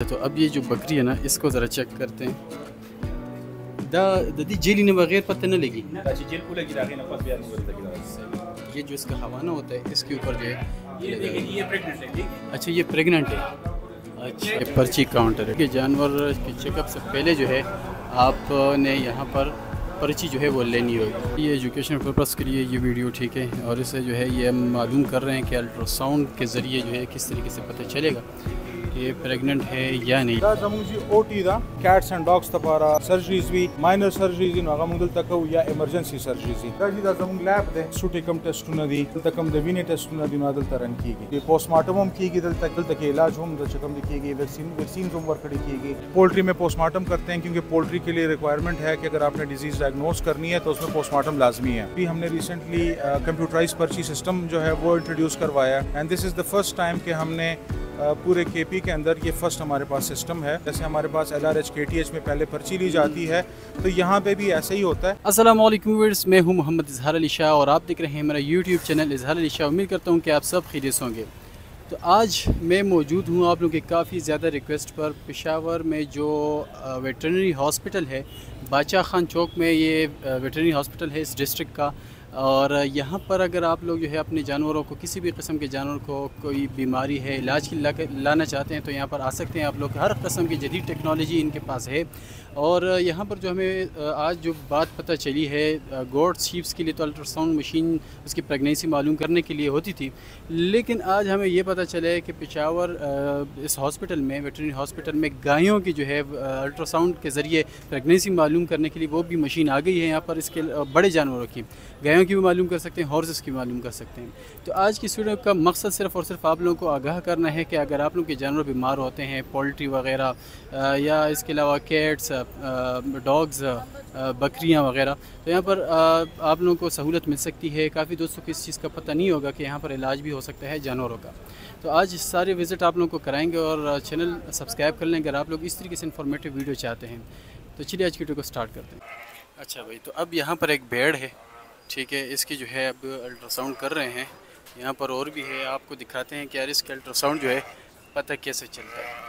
तो अब ये जो बकरी है ना, इसको ज़रा चेक करते हैं। दी जेली ने बगैर पता न लगी। ये जो इसका हवाना होता है इसके ऊपर जो है ये प्रेगनेंट है। अच्छा, ये प्रेग्नेंट है। अच्छा, ये पर्ची काउंटर है कि जानवर के चेकअप से पहले जो है आपने यहाँ पर पर्ची जो है वो लेनी होगी। ये एजुकेशन पर्पज़ के लिए ये वीडियो ठीक है, और इससे जो है ये हम मालूम कर रहे हैं कि अल्ट्रासाउंड के ज़रिए जो है किस तरीके से पता चलेगा कि प्रेग्नेंट है या नहीं। ओटी दा कैट्स एंड डॉग्स तपारा सर्जरीज भी माइनर सर्जरीज इन गमुदल तक या इमरजेंसी सर्जरीज दाजी दा जमुन लैब दे सुटिकम टेस्ट नदी तकम द विने टेस्ट नदी नादल तरन कीगी ये पोस्टमार्टम हम कीगी दल तक इलाज हम द चकम कीगी वैक्सीन हम वर्क कीगी। पोल्ट्री में पोस्टमार्टम करते हैं क्योंकि पोल्ट्री के लिए रिक्वायरमेंट है कि अगर आपने डिजीज डायग्नोज करनी है तो उसमें पोस्टमार्टम लाजमी है। अभी हमने रिसेंटली कंप्यूटराइज पर्ची सिस्टम जो है वो इंट्रोड्यूस करवाया and this is the first time कि हमने पूरे केपी के अंदर ये फर्स्ट हमारे पास सिस्टम है। जैसे हमारे पास LRH KTH में पहले पर्ची ली जाती है तो यहाँ पे भी ऐसा ही होता है। अस्सलाम वालेकुम व्यूअर्स, मैं हूँ मोहम्मद इजहार अली शाह और आप देख रहे हैं मेरा यूट्यूब चैनल इजहार अली शाह। उम्मीद करता हूँ कि आप सब खैरियत से होंगे। तो आज मैं मौजूद हूँ आप लोगों की काफ़ी ज़्यादा रिक्वेस्ट पर पेशावर में जो वेटरनरी हॉस्पिटल है, बादशाह खान चौक में ये वेटरनरी हॉस्पिटल है इस डिस्ट्रिक्ट का। और यहाँ पर अगर आप लोग जो है अपने जानवरों को, किसी भी किस्म के जानवर को कोई बीमारी है इलाज के लाना चाहते हैं तो यहाँ पर आ सकते हैं आप लोग। हर किस्म की जदीद टेक्नोलॉजी इनके पास है। और यहाँ पर जो हमें आज जो बात पता चली है, गोट्स शीप्स के लिए तो अल्ट्रासाउंड मशीन उसकी प्रेगनेंसी मालूम करने के लिए होती थी, लेकिन आज हमें ये पता चला है कि पेशावर इस हॉस्पिटल में, वेटरनरी हॉस्पिटल में गायों की जो है अल्ट्रासाउंड के ज़रिए प्रेगनेंसी मालूम करने के लिए वो भी मशीन आ गई है यहाँ पर। इसके बड़े जानवरों की, गायों की भी मालूम कर सकते हैं, हॉर्सेस की मालूम कर सकते हैं। तो आज की इस वीडियो का मकसद सिर्फ़ और सिर्फ आप लोगों को आगाह करना है कि अगर आप लोगों के जानवर बीमार होते हैं, पोल्ट्री वगैरह या इसके अलावा कैट्स, डॉग्स, बकरियां वगैरह, तो यहाँ पर आप लोगों को सहूलत मिल सकती है। काफ़ी दोस्तों को इस चीज़ का पता नहीं होगा कि यहाँ पर इलाज भी हो सकता है जानवरों का। तो आज सारे विज़िट आप लोगों को कराएंगे और चैनल सब्सक्राइब कर लें अगर आप लोग इस तरीके से इन्फॉर्मेटिव वीडियो चाहते हैं। तो चलिए आज की वीडियो को स्टार्ट करते हैं। अच्छा भाई, तो अब यहाँ पर एक भेड़ है, ठीक है, इसकी जो है अब अल्ट्रासाउंड कर रहे हैं। यहाँ पर और भी है, आपको दिखाते हैं कि यार इसका अल्ट्रासाउंड जो है पता कैसे चलता है।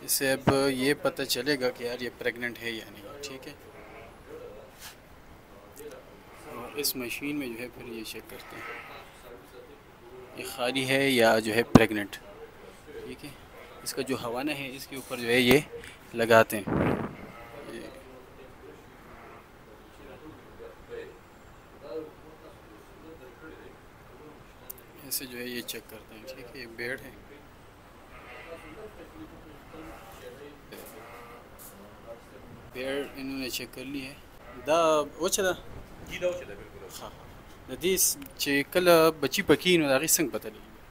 इससे अब ये पता चलेगा कि यार ये प्रेग्नेंट है या नहीं, ठीक है। और इस मशीन में जो है फिर ये चेक करते हैं ये खाली है या जो है प्रेग्नेंट, ठीक है। इसका जो हवाना है इसके ऊपर जो है ये लगाते हैं, ऐसे जो है ये चेक करते हैं, ठीक है। ये बेड है, बेड इन्होंने चेक कर ली है। दा वचदा जी दा वचदा बिल्कुल हाँ नदीस चे कल बची पकी नो दागी संग पता नहीं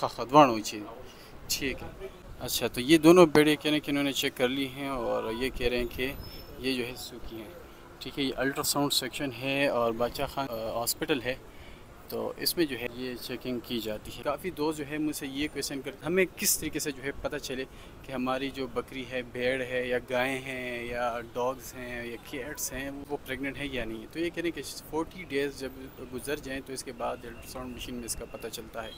हाँ दोनों ही चीज़ ठीक है। अच्छा, तो ये दोनों बेड़े कहने कि इन्होंने चेक कर ली हैं और ये कह रहे हैं कि ये जो है सूखी हैं, ठीक है। ये अल्ट्रासाउंड सेक्शन है और बादशाह खान हॉस्पिटल है, तो इसमें जो है ये चेकिंग की जाती है। काफ़ी दोस्त जो है मुझसे ये क्वेश्चन करते हमें किस तरीके से जो है पता चले कि हमारी जो बकरी है, भेड़ है या गायें हैं या डॉग्स हैं या कैट्स हैं वो प्रेग्नेंट है या नहीं है। तो ये कह रहे हैं कि 40 डेज़ जब गुजर जाएँ तो इसके बाद अल्ट्रासाउंड मशीन में इसका पता चलता है।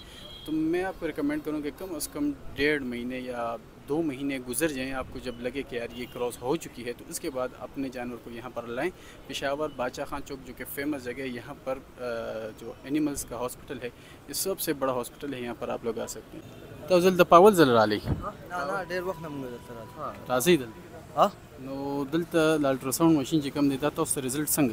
तो मैं आपको रिकमेंड करूँ कि कम से कम 1.5 महीने या 2 महीने गुजर जाएं, आपको जब लगे कि यार ये क्रॉस हो चुकी है तो उसके बाद अपने जानवर को यहाँ पर लाएं। पेशावर बादशाह खान चौक जो कि फ़ेमस जगह है, यहाँ पर जो एनिमल्स का हॉस्पिटल है, ये सबसे बड़ा हॉस्पिटल है, यहाँ पर आप लोग आ सकते हैं। तो जल्द पावल जल राली राजी दल नो दलता अल्ट्रासाउंड मशीन जी कम देता तो उससे रिजल्ट संग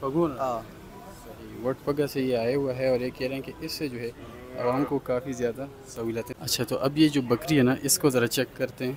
पगोन हाँ वट पगा से ये आया हुआ है और ये कह रहे हैं कि इससे जो है आवाम को काफ़ी ज़्यादा सहूलत है। अच्छा, तो अब ये जो बकरी है ना, इसको ज़रा चेक करते हैं।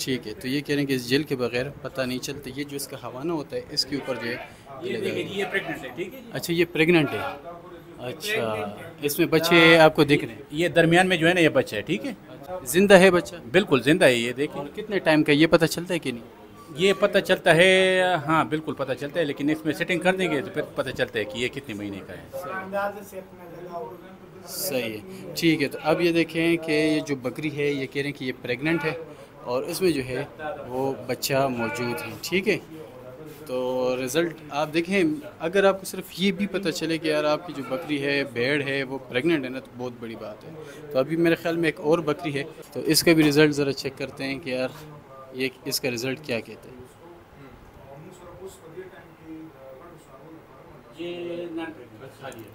ठीक है, तो ये कह रहे हैं कि इस जेल के बगैर पता नहीं चलता. ये जो इसका हवाना होता है इसके ऊपर जो है ये देखिए ये प्रेग्नेंट है, ठीक है जी. अच्छा ये प्रेग्नेंट है. अच्छा इसमें बच्चे आपको दिख रहे हैं. ये दरमियान में जो है ना ये बच्चा है, ठीक है, जिंदा है बच्चा? बिल्कुल जिंदा है ये देखिए. और कितने टाइम का ये पता चलता है कि नहीं? ये पता चलता है, हाँ बिल्कुल पता चलता है, लेकिन इसमें सेटिंग कर देंगे तो फिर पता चलता है कि ये कितने महीने का है. सही है, ठीक है. तो अब ये देखें कि ये जो बकरी है ये कह रहे हैं कि ये प्रेग्नेंट है और इसमें जो है वो बच्चा मौजूद है. ठीक है, तो रिज़ल्ट आप देखें. अगर आपको सिर्फ ये भी पता चले कि यार आपकी जो बकरी है भेड़ है वो प्रेग्नेंट है ना, तो बहुत बड़ी बात है. तो अभी मेरे ख्याल में एक और बकरी है, तो इसका भी रिज़ल्ट ज़रा चेक करते हैं कि यार ये इसका रिज़ल्ट क्या कहते हैं.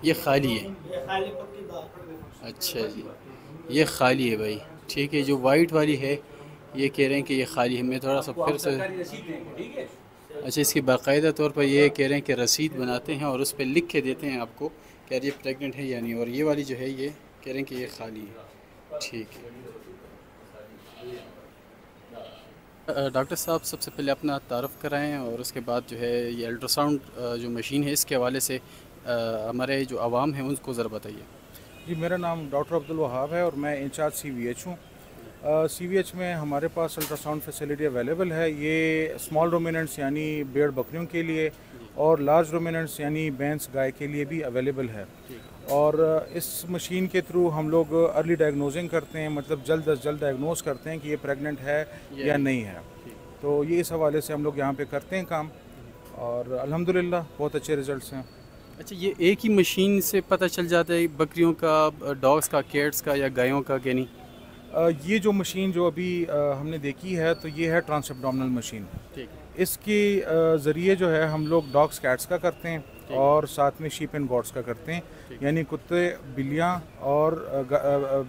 ये खाली है. अच्छा जी, ये खाली है भाई. ठीक है, जो वाइट वाली है ये कह रहे हैं कि ये खाली है. मैं थोड़ा सा फिर से, अच्छा इसकी बाकायदा तौर पर ये कह रहे हैं कि रसीद बनाते हैं और उस पर लिख के देते हैं आपको कि यार ये प्रेग्नेंट है या नहीं. और ये वाली जो है ये कह रहे हैं कि ये खाली है. ठीक है. डॉक्टर साहब सबसे पहले अपना तारुफ़ कराएं और उसके बाद जो है ये अल्ट्रासाउंड जो मशीन है इसके हवाले से हमारे जो आवाम हैं उनको ज़रा बताइए. जी मेरा नाम डॉक्टर अब्दुल वहाब है और मैं इंचार्ज CVH हूँ. CVH में हमारे पास अल्ट्रासाउंड फैसिलिटी अवेलेबल है. ये स्मॉल रोमिनेंट्स यानी भेड़ बकरियों के लिए और लार्ज रोमिनेंट्स यानी भैंस गाय के लिए भी अवेलेबल है. और इस मशीन के थ्रू हम लोग अर्ली डायग्नोजिंग करते हैं, मतलब जल्द अज जल्द डायग्नोज करते हैं कि ये प्रेग्नेंट है या नहीं है. तो ये इस हवाले से हम लोग यहाँ पे करते हैं काम और अल्हम्दुलिल्लाह बहुत अच्छे रिज़ल्ट्स हैं. अच्छा ये एक ही मशीन से पता चल जाता है बकरियों का, डॉग्स का, कैट्स का या गायों का कि नहीं? ये जो मशीन जो अभी हमने देखी है तो ये है ट्रांसएब्डोमिनल मशीन. ठीक. इसके ज़रिए जो है हम लोग डॉग्स कैट्स का करते हैं और साथ में शीप एंड गॉट्स का करते हैं, यानी कुत्ते बिल्लियाँ और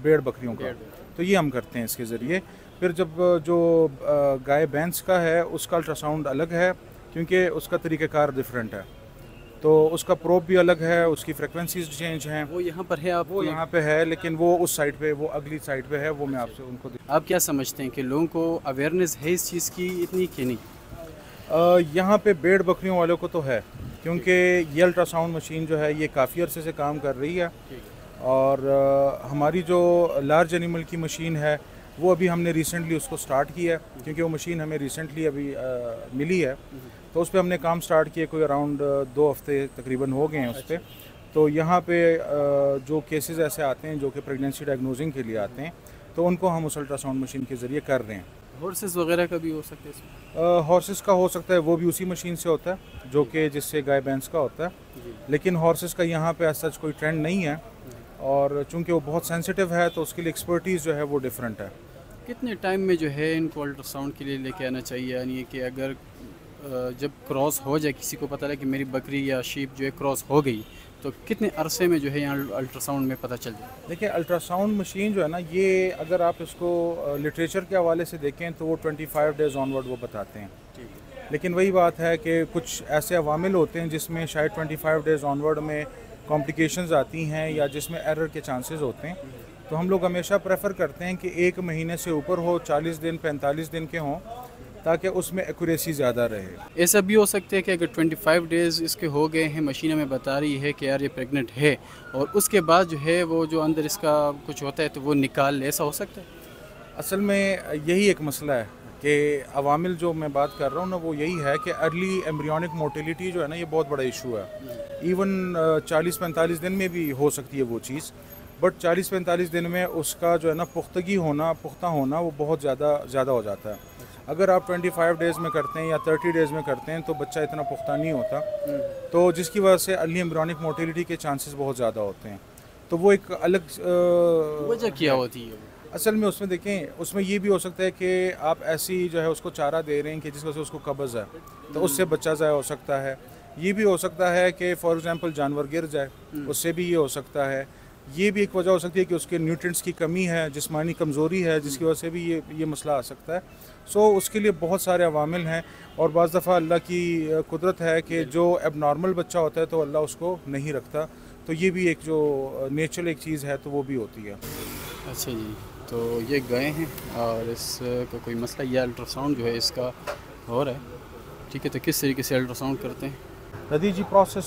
भेड़ बकरियों का. तो ये हम करते हैं इसके ज़रिए. फिर जब जो गाय भैंस का है उसका अल्ट्रासाउंड अलग है क्योंकि उसका तरीक़ाकार डिफरेंट है, तो उसका प्रोब भी अलग है, उसकी फ्रिक्वेंसीज चेंज हैं. वो यहाँ पर है, आप वो यहाँ पे है लेकिन वो उस साइड पे, वो अगली साइड पे है, वो मैं आपसे उनको आप क्या समझते हैं कि लोगों को अवेयरनेस है इस चीज़ की इतनी कि नहीं? यहाँ पे भेड़ बकरियों वालों को तो है क्योंकि ये अल्ट्रासाउंड मशीन जो है ये काफ़ी अरसे से काम कर रही है. और हमारी जो लार्ज एनिमल की मशीन है वो अभी हमने रिसेंटली उसको स्टार्ट किया है क्योंकि वो मशीन हमें रिसेंटली अभी मिली है. तो उस पर हमने काम स्टार्ट किया, कोई अराउंड 2 हफ्ते तकरीबन हो गए हैं उस पर. तो यहाँ पे जो केसेस ऐसे आते हैं जो कि प्रेगनेंसी डायग्नोजिंग के लिए आते हैं तो उनको हम उस अल्ट्रासाउंड मशीन के ज़रिए कर रहे हैं. हॉर्सेस वगैरह का भी हो सकता है इसमें? हॉर्सेस का हो सकता है, वो भी उसी मशीन से होता है जो कि जिससे गाय भैंस का होता है. लेकिन हॉर्सेस का यहाँ पे सच कोई ट्रेंड नहीं है और चूँकि वो बहुत सेंसिटिव है तो उसके लिए एक्सपर्टीज़ जो है वो डिफरेंट है. कितने टाइम में जो है इनको अल्ट्रासाउंड के लिए लेके आना चाहिए? यानी कि अगर जब क्रॉस हो जाए, किसी को पता लगे कि मेरी बकरी या शीप जो है क्रॉस हो गई, तो कितने अरसे में जो है यहाँ अल्ट्रासाउंड में पता चल जाए? देखिए अल्ट्रासाउंड मशीन जो है ना, ये अगर आप इसको लिटरेचर के हवाले से देखें तो वो 25 डेज़ ऑनवर्ड वो बताते हैं. लेकिन वही बात है कि कुछ ऐसे अवामिल होते हैं जिसमें शायद 25 डेज़ ऑनवर्ड में कॉम्प्लिकेशंस आती हैं या जिसमें एरर के चांसेस होते हैं. तो हम लोग हमेशा प्रेफर करते हैं कि 1 महीने से ऊपर हो, 40 दिन 45 दिन के हों, ताकि उसमें एक्यूरेसी ज़्यादा रहे. ऐसा भी हो सकता है कि अगर 25 डेज़ इसके हो गए हैं, मशीन हमें बता रही है कि यार ये प्रेग्नेंट है, और उसके बाद जो है वो जो अंदर इसका कुछ होता है तो वो निकाल ले, ऐसा हो सकता है? असल में यही एक मसला है कि अवामिल जो मैं बात कर रहा हूँ ना, वो यही है कि अर्ली एम्ब्रियोनिक मोटिलिटी जो है ना, ये बहुत बड़ा इशू है. इवन 40-45 दिन में भी हो सकती है वो चीज़, बट 40-45 दिन में उसका जो है ना पुख्ता होना वो बहुत ज़्यादा हो जाता है. अगर आप 25 डेज़ में करते हैं या 30 डेज़ में करते हैं तो बच्चा इतना पुख्ता नहीं होता, तो जिसकी वजह से अर्ली एम्ब्रियोनिक मोटिलिटी के चांसेस बहुत ज़्यादा होते हैं. तो वो एक अलग वजह क्या होती है? असल में उसमें देखें, उसमें ये भी हो सकता है कि आप ऐसी जो है उसको चारा दे रहे हैं कि जिस वजह से उसको कब्ज़ है, तो उससे बच्चा ज़ाया हो सकता है. ये भी हो सकता है कि फॉर एग्ज़ाम्पल जानवर गिर जाए, उससे भी ये हो सकता है. ये भी एक वजह हो सकती है कि उसके न्यूट्रिएंट्स की कमी है, जिस्मानी कमज़ोरी है, जिसकी वजह से भी ये मसला आ सकता है। सो उसके लिए बहुत सारे अवामिल हैं और बाज़ दफ़ा अल्लाह की कुदरत है कि जो एबनॉर्मल बच्चा होता है तो अल्लाह उसको नहीं रखता, तो ये भी एक जो नेचुरल एक चीज़ है तो वो भी होती है। अच्छा जी, तो ये गए हैं और इसका कोई मसला, ये अल्ट्रासाउंड जो है इसका हो रहा है, ठीक है। तो किस तरीके से अल्ट्रासाउंड करते हैं? दी जी प्रोसेस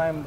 time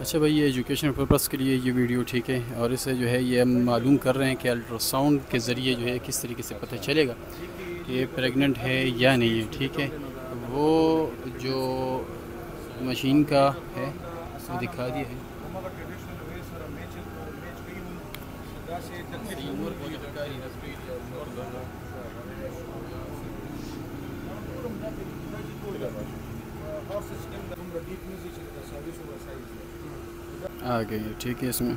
अच्छा भाई ये एजुकेशन पर्पज़ के लिए ये वीडियो ठीक है और इसे जो है ये हम मालूम कर रहे हैं कि अल्ट्रासाउंड के ज़रिए जो है किस तरीके से पता चलेगा कि ये प्रेग्नेंट है या नहीं है, ठीक है। वो जो मशीन का है वो दिखा दिया है। आ गई ठीक है इसमें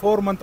4 month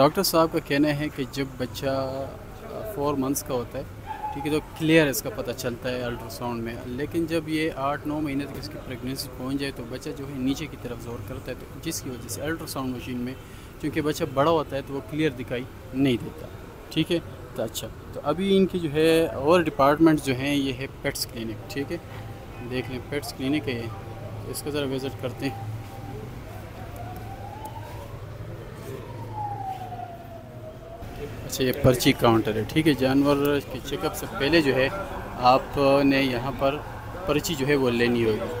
डॉक्टर साहब का कहना है कि जब बच्चा 4 मंथ्स का होता है ठीक है तो क्लियर इसका पता चलता है अल्ट्रासाउंड में, लेकिन जब ये 8-9 महीने तक इसकी प्रेगनेंसी पहुंच जाए तो बच्चा जो है नीचे की तरफ जोर करता है, तो जिसकी वजह से अल्ट्रासाउंड मशीन में क्योंकि बच्चा बड़ा होता है तो वो क्लियर दिखाई नहीं देता। ठीक है तो अच्छा, तो अभी इनकी जो है और डिपार्टमेंट जो हैं ये है पेट्स क्लिनिक। ठीक है देख लें पेट्स क्लिनिक है ये, तो इसका ज़रा विज़िट करते हैं। अच्छा ये पर्ची काउंटर है। ठीक है जानवर के चेकअप से पहले जो है आपने यहाँ पर पर्ची जो है वो लेनी होगी।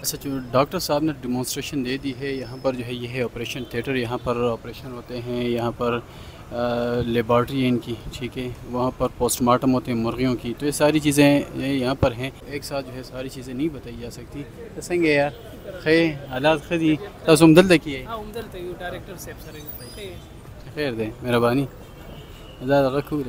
अच्छा जो डॉक्टर साहब ने डिमॉन्स्ट्रेशन दे दी है यहाँ पर जो है ये है ऑपरेशन थिएटर, यहाँ पर ऑपरेशन होते हैं, यहाँ पर लेबॉर्ट्री है इनकी, ठीक है, वहाँ पर पोस्टमार्टम होते हैं मुर्गियों की, तो ये सारी चीज़ें यहाँ पर हैं. एक साथ जो है सारी चीज़ें नहीं बताई जा सकती. संगे यार खे हालात खदी तस उमदल तक है डायरेक्टर साहब सर खैर दे मेहरबानी ज़्यादा रखूँ.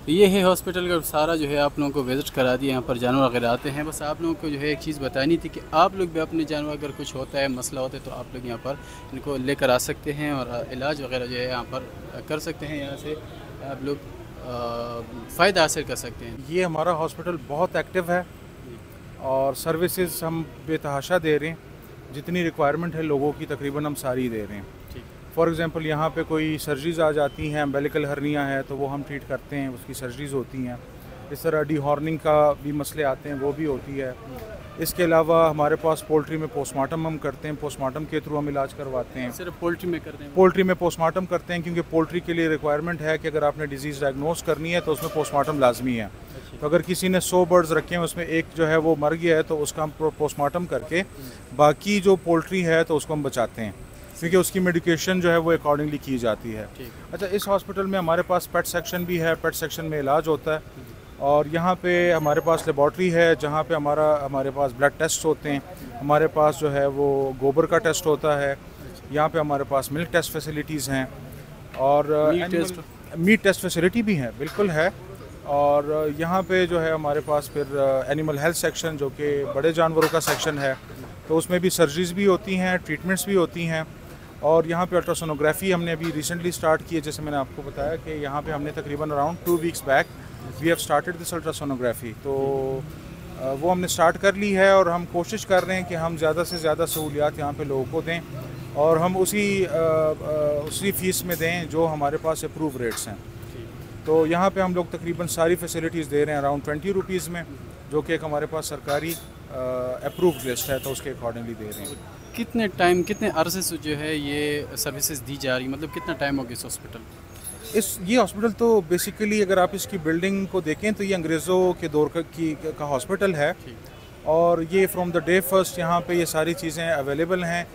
तो ये है हॉस्पिटल का सारा जो है आप लोगों को विज़िट करा दिया. यहाँ पर जानवर वगैरह आते हैं. बस आप लोगों को जो है एक चीज़ बतानी थी कि आप लोग भी अपने जानवर अगर कुछ होता है मसला होता है तो आप लोग यहाँ पर इनको लेकर आ सकते हैं और इलाज वगैरह जो है यहाँ पर कर सकते हैं. यहाँ से आप लोग फ़ायदा हासिल कर सकते हैं. ये हमारा हॉस्पिटल बहुत एक्टिव है और सर्विसेज हम बेतहाशा दे रहे हैं. जितनी रिक्वायरमेंट है लोगों की तकरीबन हम सारी दे रहे हैं. फॉर एग्ज़ाम्पल यहाँ पे कोई सर्जरीज आ जाती हैं, एम्बेलिकल हर्निया है तो वो हम ट्रीट करते हैं, उसकी सर्जरीज होती हैं. इस तरह डीहॉर्निंग का भी मसले आते हैं वो भी होती है. इसके अलावा हमारे पास पोल्ट्री में पोस्टमार्टम हम करते हैं, पोस्टमार्टम के थ्रू हम इलाज करवाते हैं. सिर्फ पोल्ट्री में करते हैं? पोल्ट्री में पोस्टमार्टम करते हैं क्योंकि पोल्ट्री के लिए रिक्वायरमेंट है कि अगर आपने डिजीज़ डायग्नोस करनी है तो उसमें पोस्टमार्टम लाजमी है. तो अगर किसी ने 100 बर्ड्स रखे हैं उसमें एक जो है वो मर गया है तो उसका हम पोस्टमार्टम करके बाकी जो पोल्ट्री है तो उसको हम बचाते हैं क्योंकि उसकी मेडिकेशन जो है वो अकॉर्डिंगली की जाती है. अच्छा, इस हॉस्पिटल में हमारे पास पेट सेक्शन भी है. पेट सेक्शन में इलाज होता है और यहाँ पे हमारे पास लेबॉर्ट्री है जहाँ पे हमारे पास ब्लड टेस्ट होते हैं, हमारे पास जो है वो गोबर का टेस्ट होता है, यहाँ पे हमारे पास मिल्क टेस्ट फैसिलिटीज़ हैं और मीट टेस्ट फैसिलिटी भी है, बिल्कुल है। और यहाँ पे जो है हमारे पास फिर एनिमल हेल्थ सेक्शन जो कि बड़े जानवरों का सेक्शन है, तो उसमें भी सर्जरीज भी होती हैं, ट्रीटमेंट्स भी होती हैं। और यहाँ पे अल्ट्रासोनोग्राफी हमने अभी रिसेंटली स्टार्ट की है, जैसे मैंने आपको बताया कि यहाँ पे हमने तकरीबन around 2 weeks back we have started this ultrasonography. तो वो हमने स्टार्ट कर ली है और हम कोशिश कर रहे हैं कि हम ज़्यादा से ज़्यादा सहूलियात यहाँ पे लोगों को दें और हम उसी फ़ीस में दें जो हमारे पास अप्रूव रेट्स हैं। तो यहाँ पे हम लोग तकरीबन सारी फैसिलिटीज़ दे रहे हैं अराउंड 20 रुपीज़ में, जो कि एक हमारे पास सरकारी अप्रूव्ड लिस्ट है, तो उसके अकॉर्डिंगली दे रहे हैं। कितने अरसे से जो है ये सर्विसेज दी जा रही, मतलब कितना टाइम हो गया इस हॉस्पिटल? ये हॉस्पिटल तो बेसिकली अगर आप इसकी बिल्डिंग को देखें तो ये अंग्रेज़ों के दौर का हॉस्पिटल है और ये फ्रॉम द डे फर्स्ट यहाँ पे ये सारी चीज़ें अवेलेबल हैं।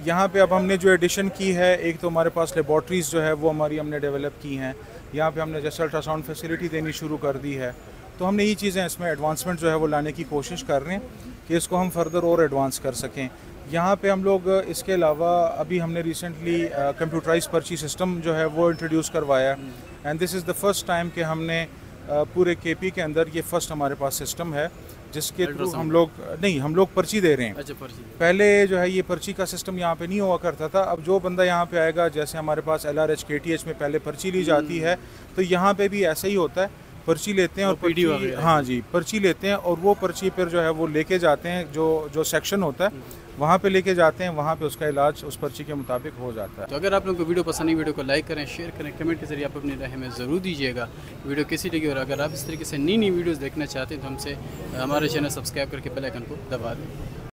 यहाँ पे अब हमने जो एडिशन की है, एक तो हमारे पास लेबॉर्ट्रीज़ जो है वो हमने डेवलप की हैं, यहाँ पे हमने जैसे अल्ट्रासाउंड फैसिलिटी देनी शुरू कर दी है। तो हमने ये चीज़ें इसमें एडवांसमेंट जो है वो लाने की कोशिश कर रहे हैं कि इसको हम फर्दर और एडवांस कर सकें। यहाँ पे हम लोग इसके अलावा अभी हमने रिसेंटली कंप्यूटराइज पर्ची सिस्टम जो है वो इंट्रोड्यूस करवाया है and this is the first time कि हमने पूरे केपी के अंदर ये फर्स्ट हमारे पास सिस्टम है जिसके थ्रू हम लोग पर्ची दे रहे हैं। अच्छा, पर्ची। पहले जो है ये पर्ची का सिस्टम यहाँ पे नहीं हुआ करता था। अब जो बंदा यहाँ पे आएगा, जैसे हमारे पास LRH KTH में पहले पर्ची ली जाती है, तो यहाँ पे भी ऐसा ही होता है, पर्ची लेते हैं और पर्ची, हाँ जी, पर्ची लेते हैं और वो पर्ची पर जो है वो लेके जाते हैं, जो सेक्शन होता है वहाँ पे लेके जाते हैं, वहाँ पे उसका इलाज उस पर्ची के मुताबिक हो जाता है। तो अगर आप लोगों को वीडियो पसंद है, वीडियो को लाइक करें, शेयर करें, कमेंट के जरिए आप अपनी राय में ज़रूर दीजिएगा वीडियो कैसी लगी। और अगर आप इस तरीके से नई वीडियोज़ देखना चाहते हैं तो हमसे हमारे चैनल सब्सक्राइब करके बेल आइकन को दबा दें।